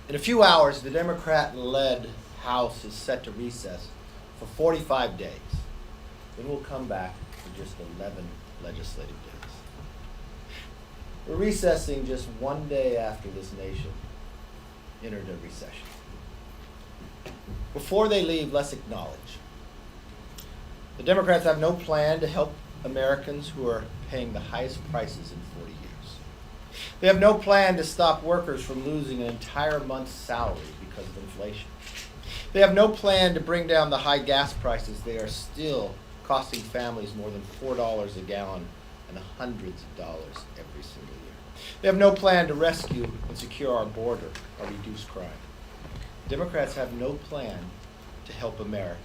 In a few hours, the Democrat-led House is set to recess for 45 days. Then we'll come back for just 11 legislative days. We're recessing just one day after this nation entered a recession. Before they leave, let's acknowledge the Democrats have no plan to help Americans who are paying the highest prices in 40 years. They have no plan to stop workers from losing an entire month's salary because of inflation. They have no plan to bring down the high gas prices. They are still costing families more than $4 a gallon and hundreds of dollars every single year. They have no plan to rescue and secure our border or reduce crime. Democrats have no plan to help Americans,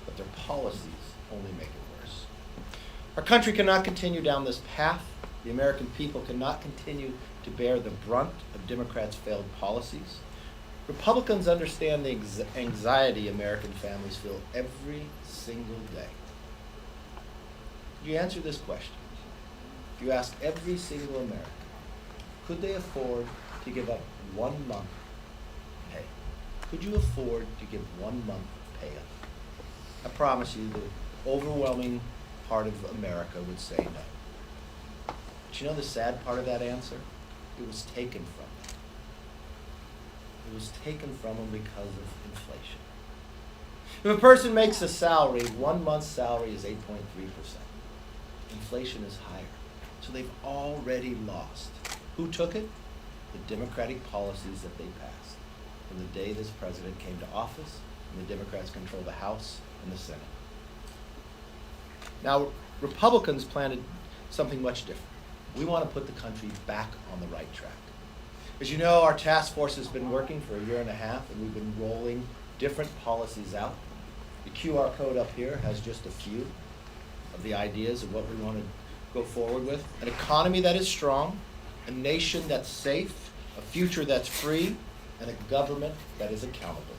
but their policies only make it worse. Our country cannot continue down this path. The American people cannot continue to bear the brunt of Democrats' failed policies. Republicans understand the anxiety American families feel every single day. Could you answer this question? If you ask every single American, could they afford to give up 1 month pay? Could you afford to give 1 month pay up? I promise you the overwhelming part of America would say no. But you know the sad part of that answer? It was taken from them. It was taken from them because of inflation. If a person makes a salary, 1 month's salary is 8.3%. Inflation is higher. So they've already lost. Who took it? The Democratic policies that they passed from the day this president came to office, and the Democrats control the House and the Senate. Now, Republicans planned something much different. We want to put the country back on the right track. As you know, our task force has been working for 1.5 years, and we've been rolling different policies out. The QR code up here has just a few of the ideas of what we want to go forward with. An economy that is strong, a nation that's safe, a future that's free, and a government that is accountable.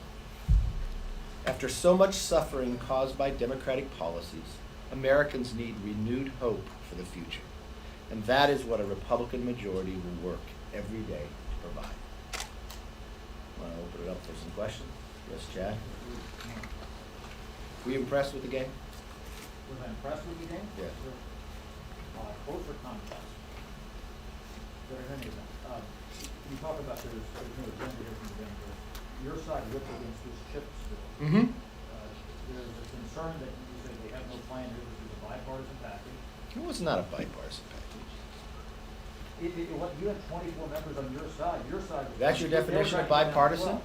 After so much suffering caused by Democratic policies, Americans need renewed hope for the future. And that is what a Republican majority will work every day to provide. Want to open it up for some questions? Yes, Chad? Were you impressed with the game? Was I impressed with the game? Yeah. Vote for contest. There are any of them. You talk about there's no agenda here from the Democrats. Your side ripped against this CHIPS bill. Mm-hmm. There's a concern that you say they have no plan here. This is a bipartisan package. It was not a bipartisan package. You have 24 members on your side. Your side. That's your definition of bipartisan?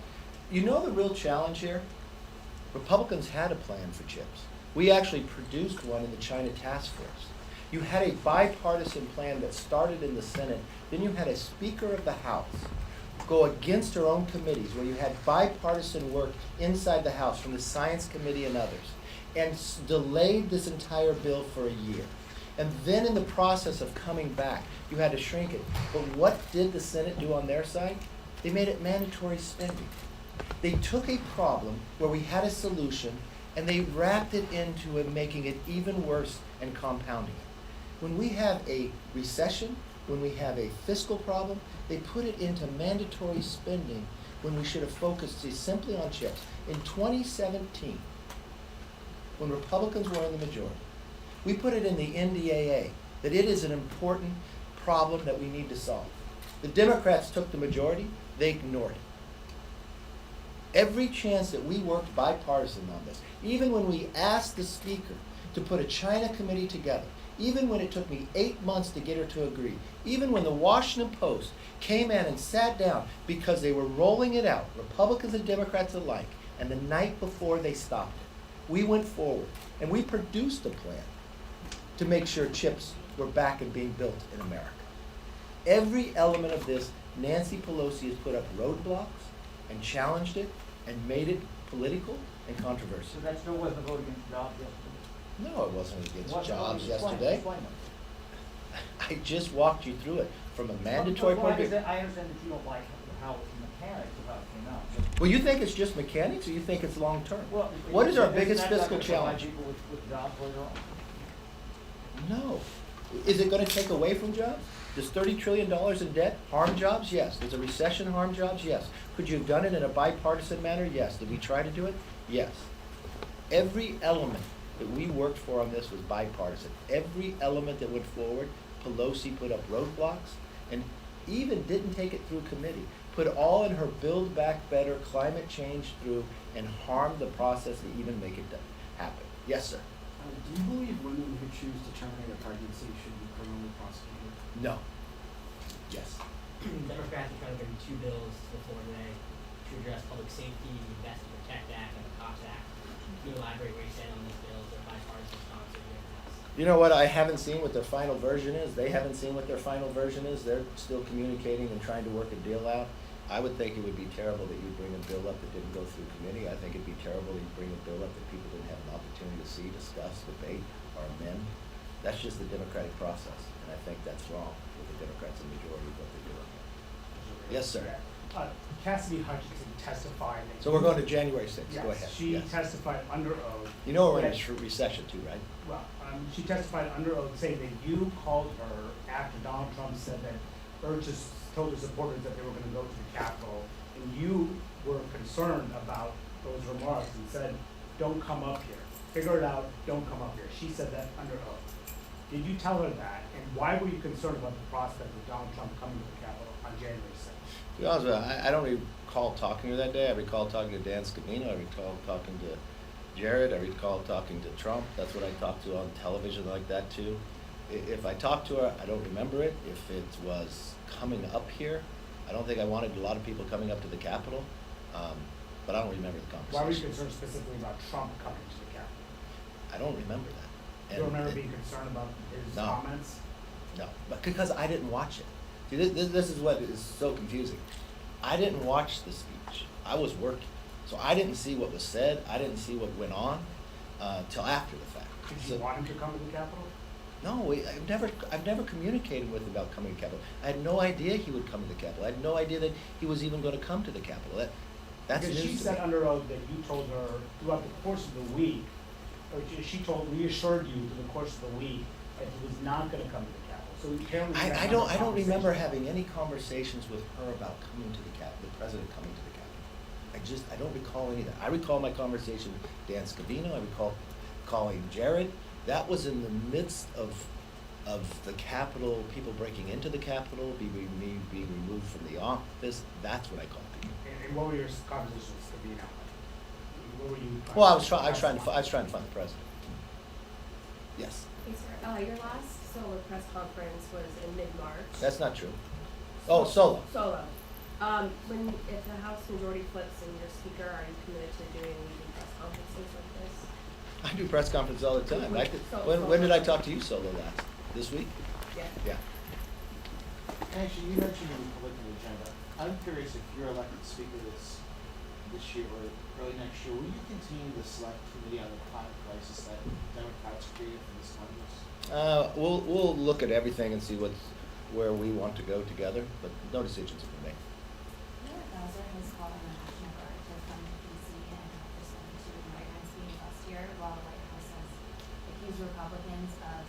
You know the real challenge here? Republicans had a plan for chips. We actually produced one in the China task force. You had a bipartisan plan that started in the Senate. Then you had a Speaker of the House go against her own committees, where you had bipartisan work inside the House from the Science Committee and others, and delayed this entire bill for a year. And then in the process of coming back, you had to shrink it. But what did the Senate do on their side? They made it mandatory spending. They took a problem where we had a solution, and they wrapped it into it, making it even worse and compounding it. When we have a recession, when we have a fiscal problem, they put it into mandatory spending when we should have focused simply on chips. In 2017, when Republicans were in the majority, we put it in the NDAA that it is an important problem that we need to solve. The Democrats took the majority, they ignored it. Every chance that we worked bipartisan on this, even when we asked the Speaker to put a China committee together, even when it took me 8 months to get her to agree, even when the Washington Post came in and sat down because they were rolling it out, Republicans and Democrats alike, and the night before they stopped it, we went forward and we produced a plan to make sure chips were back and being built in America. Every element of this, Nancy Pelosi has put up roadblocks and challenged it and made it political and controversial. So that still wasn't a vote against jobs yesterday? No, it wasn't against jobs Explain yesterday. it. I just walked you through it from a mandatory point of view. I understand that you don't like how the mechanics of how it came out. Well, you think it's just mechanics, or you think it's long term? Well, what is our isn't biggest that fiscal gonna provide challenge? people with jobs later on? No. Is it going to take away from jobs? Does $30 trillion in debt harm jobs? Yes. Does a recession harm jobs? Yes. Could you have done it in a bipartisan manner? Yes. Did we try to do it? Yes. Every element that we worked for on this was bipartisan. Every element that went forward, Pelosi put up roadblocks and even didn't take it through committee. Put all in her Build Back Better climate change through and harmed the process to even make it happen. Yes, sir. Do you believe women who choose to terminate a pregnancy should be criminally prosecuted? No. Yes. Democrats are trying to bring two bills to the floor today to address public safety, the Invest and Protect Act, and the COPS Act. Can you elaborate where you stand on these bills? They're bipartisan sponsored here in the House. You know what? I haven't seen what their final version is. They haven't seen what their final version is. They're still communicating and trying to work a deal out. I would think it would be terrible that you bring a bill up that didn't go through committee. I think it'd be terrible that you bring a bill up that people didn't have an opportunity to see, discuss, debate, or amend. That's just the democratic process, and I think that's wrong with the Democrats and majority of what they're doing. Yes, sir. Cassidy Hutchinson testified. So we're going to January 6th. Yes, Go ahead. she Yes. testified under oath. You know we're in that- a recession too, right? Well, she testified under oath saying that you called her after Donald Trump said that, or just told her supporters that they were gonna go to the Capitol, and you were concerned about those remarks and said, don't come up here. Figure it out, don't come up here. She said that under oath. Did you tell her that, and why were you concerned about the prospect of Donald Trump coming to the Capitol on January 6th? To be honest with you, I don't recall talking to her that day. I recall talking to Dan Scavino. I recall talking to Jared. I recall talking to Trump. That's what I talked to on television like that too. If I talked to her, I don't remember it. If it was coming up here, I don't think I wanted a lot of people coming up to the Capitol, but I don't remember the conversation. Why were you concerned specifically about Trump coming to the Capitol? I don't remember that. You don't remember being concerned about his No. comments? No, but because I didn't watch it. See, this is what is so confusing. I didn't watch the speech. I was working, so I didn't see what was said. I didn't see what went on till after the fact. Did So- you want him to come to the Capitol? No, I've never communicated with him about coming to the Capitol. I had no idea he would come to the Capitol. I had no idea that he was even going to come to the Capitol. That's Because she news to said me. under oath that you told her throughout the course of the week, or reassured you through the course of the week that he was not gonna come to the Capitol. So apparently. you had I don't other remember conversations. having any conversations with her about coming to the Capitol, the president coming to the Capitol. I don't recall any of that. I recall my conversation with Dan Scavino. I recall calling Jared. That was in the midst of the Capitol, people breaking into the Capitol, me being removed from the office. That's what I called people. And what were your conversations with Scavino? What were you? Well, I was trying to find the president. Yes, Hey, sir, your last solo press conference was in mid-March. that's not true. Oh, solo. Solo. If the House majority flips and you're speaker, are you committed to doing weekly press conferences like this? I do press conferences all the time. So- When did I talk to you solo last? This week? Yeah. Yeah. Actually, you mentioned the Republican agenda. I'm curious if you're elected speaker this year or early next year, will you continue the select committee on the climate crisis that Democrats created for this Congress? We'll look at everything and see where we want to go together, but no decisions have been made. Mayor Bowser has called on the National Guard to come to DC and help respond to migrants being bused here, while the White House has accused Republicans of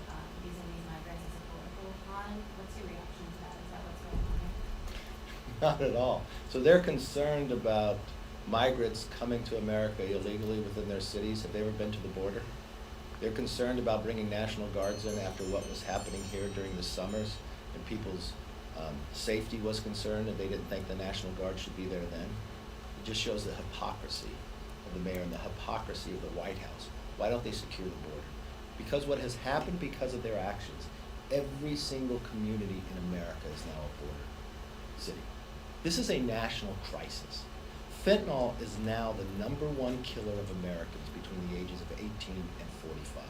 using these migrants as a political pawn. What's your reaction to that? Is that what's going on here? Not at all. So they're concerned about migrants coming to America illegally within their cities. Have they ever been to the border? They're concerned about bringing National Guards in after what was happening here during the summers, and people's safety was concerned, and they didn't think the National Guard should be there then. It just shows the hypocrisy of the mayor and the hypocrisy of the White House. Why don't they secure the border? Because what has happened because of their actions, every single community in America is now a border city. This is a national crisis. Fentanyl is now the #1 killer of Americans between the ages of 18 and 45.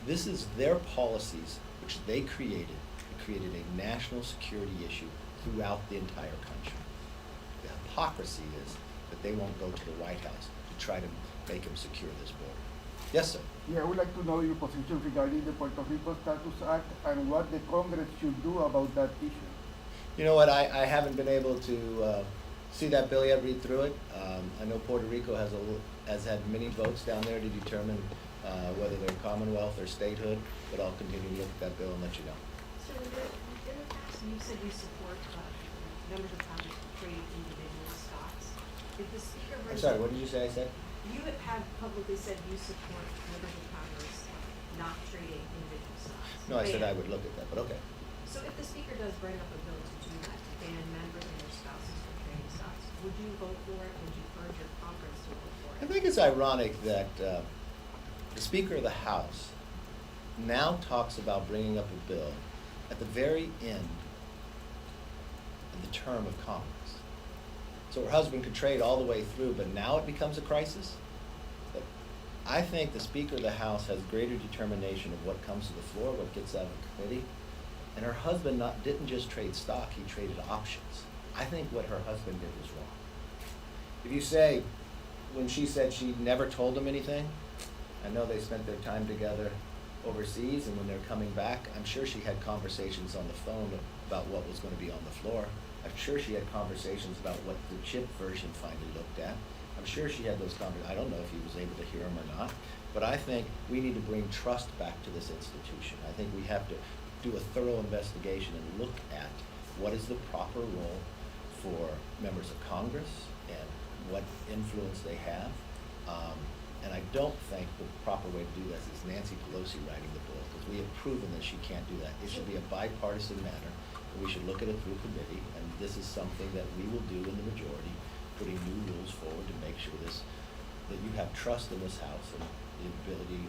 This is their policies, which they created. It created a national security issue throughout the entire country. The hypocrisy is that they won't go to the White House to try to make them secure this border. Yes, sir. Yeah, I would like to know your position regarding the Puerto Rico Status Act and what the Congress should do about that issue. You know what, I haven't been able to see that bill yet, read through it. I know Puerto Rico has had many votes down there to determine whether they're Commonwealth or statehood, but I'll continue to look at that bill and let you know. So in the past, you said you support members of Congress trading individual stocks. If the speaker I'm brings sorry, what did you say I said? You have publicly said you support members of Congress not trading individual stocks. No, I said I Ban. would look at that, but okay. So if the speaker does bring up a bill to do that, to ban members and their spouses from trading stocks, would you vote for it? Would you urge your conference to vote for I it? think it's ironic that the Speaker of the House now talks about bringing up a bill at the very end of the term of Congress. So her husband could trade all the way through, but now it becomes a crisis? But I think the Speaker of the House has greater determination of what comes to the floor, what gets out of the committee. And her husband didn't just trade stock, he traded options. I think what her husband did was wrong. If you say, when she said she never told him anything, I know they spent their time together overseas, and when they're coming back, I'm sure she had conversations on the phone about what was going to be on the floor. I'm sure she had conversations about what the chip version finally looked at. I'm sure she had those conversations. I don't know if he was able to hear them or not, but I think we need to bring trust back to this institution. I think we have to do a thorough investigation and look at what is the proper role for members of Congress and what influence they have. And I don't think the proper way to do this is Nancy Pelosi writing the bill, because we have proven that she can't do that. It should be a bipartisan matter, and we should look at it through committee, and this is something that we will do in the majority, putting new rules forward to make sure that you have trust in this House and the ability,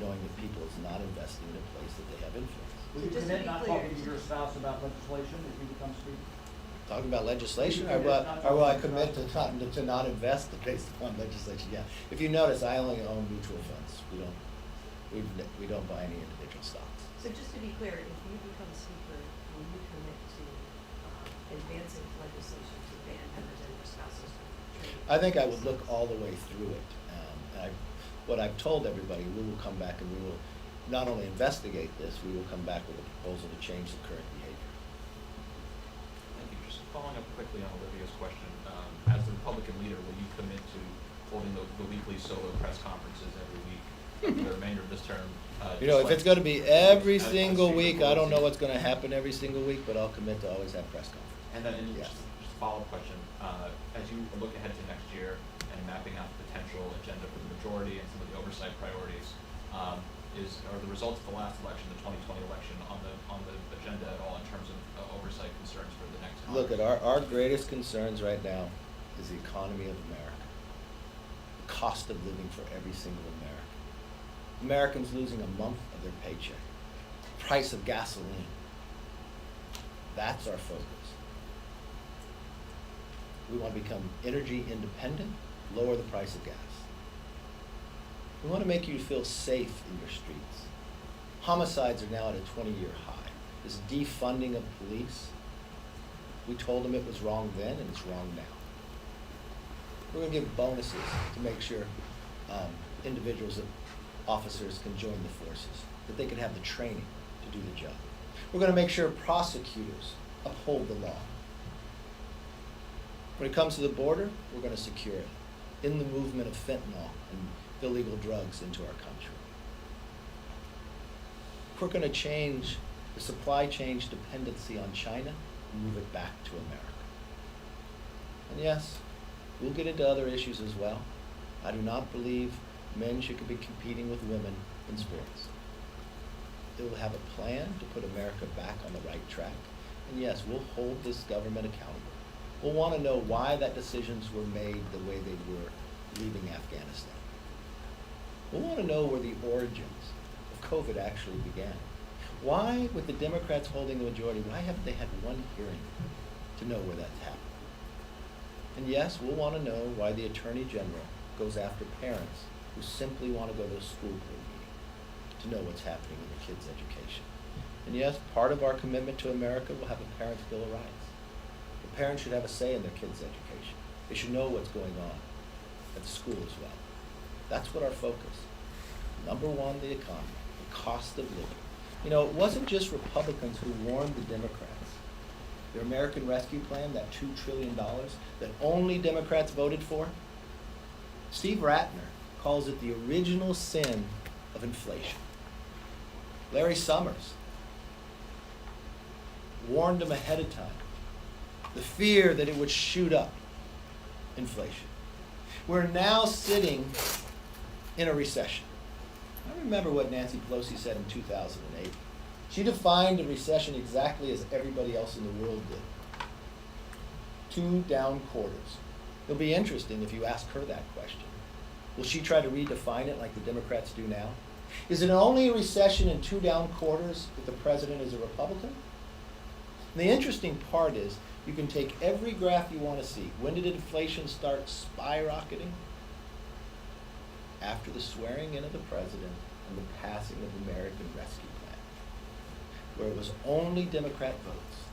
knowing that people is not investing in a place that they have influence. Will you Just to commit be not clear, talking to your spouse about legislation if you become speaker? Talking about legislation, Will or you will I commit commit not to not invest based upon legislation? Yeah. If you notice, I only own mutual funds. We don't buy any individual stocks. So just to be clear, if you become speaker, will you commit to advancing legislation to ban members and their spouses from trading? I think I would look all the way through it. What I've told everybody, we will come back and we will not only investigate this, we will come back with a proposal to change the current behavior. Thank you. Just following up quickly on Olivia's question, as the Republican leader, will you commit to holding the weekly solo press conferences every week for the remainder of this term? You know, if it's going to be every as single Speaker week, I don't know Pelosi? what's going to happen every single week, but I'll commit to always have press conferences. And then Yes. just a follow-up question, as you look ahead to next year and mapping out the potential agenda for the majority and some of the oversight priorities, are the results of the last election, the 2020 election, on the agenda at all in terms of oversight concerns for the next Congress? Look, at our greatest concerns right now is the economy of America, the cost of living for every single American. Americans losing a month of their paycheck, price of gasoline. That's our focus. We want to become energy independent, lower the price of gas. We want to make you feel safe in your streets. Homicides are now at a 20-year high. This defunding of police, we told them it was wrong then and it's wrong now. We're going to give bonuses to make sure individuals, officers can join the forces, that they can have the training to do the job. We're going to make sure prosecutors uphold the law. When it comes to the border, we're going to secure it in the movement of fentanyl and illegal drugs into our country. We're going to change the supply chain dependency on China and move it back to America. And yes, we'll get into other issues as well. I do not believe men should be competing with women in sports. It will have a plan to put America back on the right track. And yes, we'll hold this government accountable. We'll want to know why that decisions were made the way they were leaving Afghanistan. We'll want to know where the origins of COVID actually began. Why, with the Democrats holding the majority, why haven't they had one hearing to know where that's happened? And yes, we'll want to know why the Attorney General goes after parents who simply want to go to a school board meeting to know what's happening in their kids' education. And yes, part of our commitment to America will have a Parents' Bill of Rights. The parents should have a say in their kids' education. They should know what's going on at the school as well. That's what our focus. Number one, the economy, the cost of living. You know, it wasn't just Republicans who warned the Democrats. Their American Rescue Plan, that $2 trillion that only Democrats voted for. Steve Ratner calls it the original sin of inflation. Larry Summers warned him ahead of time. The fear that it would shoot up inflation. We're now sitting in a recession. I remember what Nancy Pelosi said in 2008. She defined a recession exactly as everybody else in the world did. 2 down quarters. It'll be interesting if you ask her that question. Will she try to redefine it like the Democrats do now? Is it only a recession in 2 down quarters if the president is a Republican? And the interesting part is you can take every graph you want to see. When did inflation start skyrocketing? After the swearing in of the president and the passing of the American Rescue Plan, where it was only Democrat votes.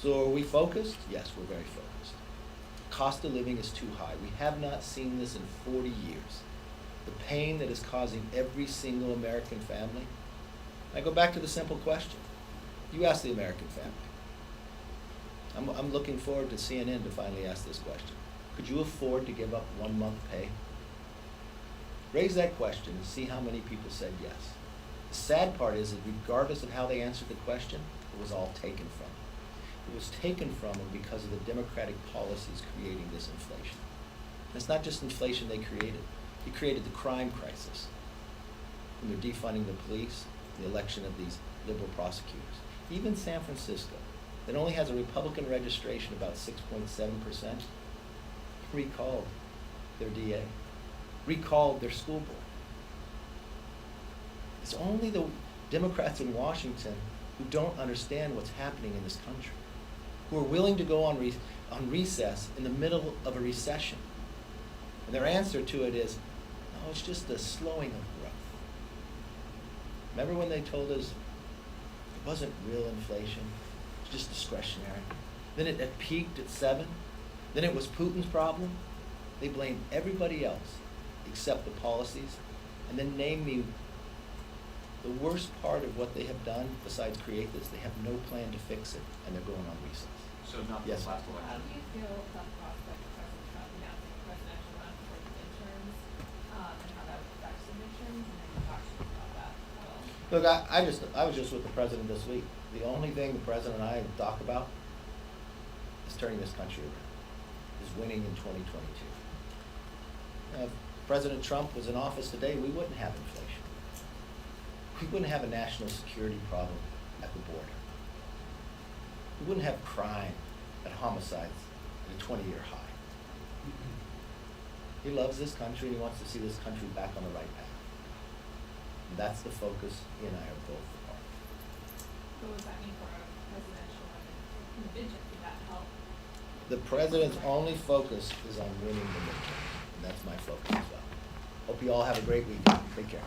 So are we focused? Yes, we're very focused. Cost of living is too high. We have not seen this in 40 years. The pain that is causing every single American family. I go back to the simple question. You ask the American family. I'm looking forward to CNN to finally ask this question. Could you afford to give up 1 month pay? Raise that question and see how many people said yes. The sad part is that regardless of how they answered the question, it was all taken from them. It was taken from them because of the Democratic policies creating this inflation. And it's not just inflation they created. They created the crime crisis. When they're defunding the police, the election of these liberal prosecutors. Even San Francisco, that only has a Republican registration, about 6.7%, recalled their DA, recalled their school board. It's only the Democrats in Washington who don't understand what's happening in this country, who are willing to go on recess in the middle of a recession. And their answer to it is, no, it's just a slowing of growth. Remember when they told us it wasn't real inflation, it's just discretionary. Then it peaked at 7. Then it was Putin's problem. They blamed everybody else except the policies. And then name me the worst part of what they have done besides create this. They have no plan to fix it, and they're going on recess. So not Yes. the last How election. do you feel about the prospect of President Trump announcing a presidential run for the midterms, and how that would affect the midterms, and then you talked to me about that at all? Look, I was just with the president this week. The only thing the president and I talk about is turning this country around, is winning in 2022. If President Trump was in office today, we wouldn't have inflation. We wouldn't have a national security problem at the border. We wouldn't have crime and homicides at a 20-year high. He loves this country and he wants to see this country back on the right path. And that's the focus he and I are both a part of. What does that mean for a presidential run in the midterm? Would that help? The president's only focus is on winning the midterm, and that's my focus as well. Hope you all have a great weekend. Take care.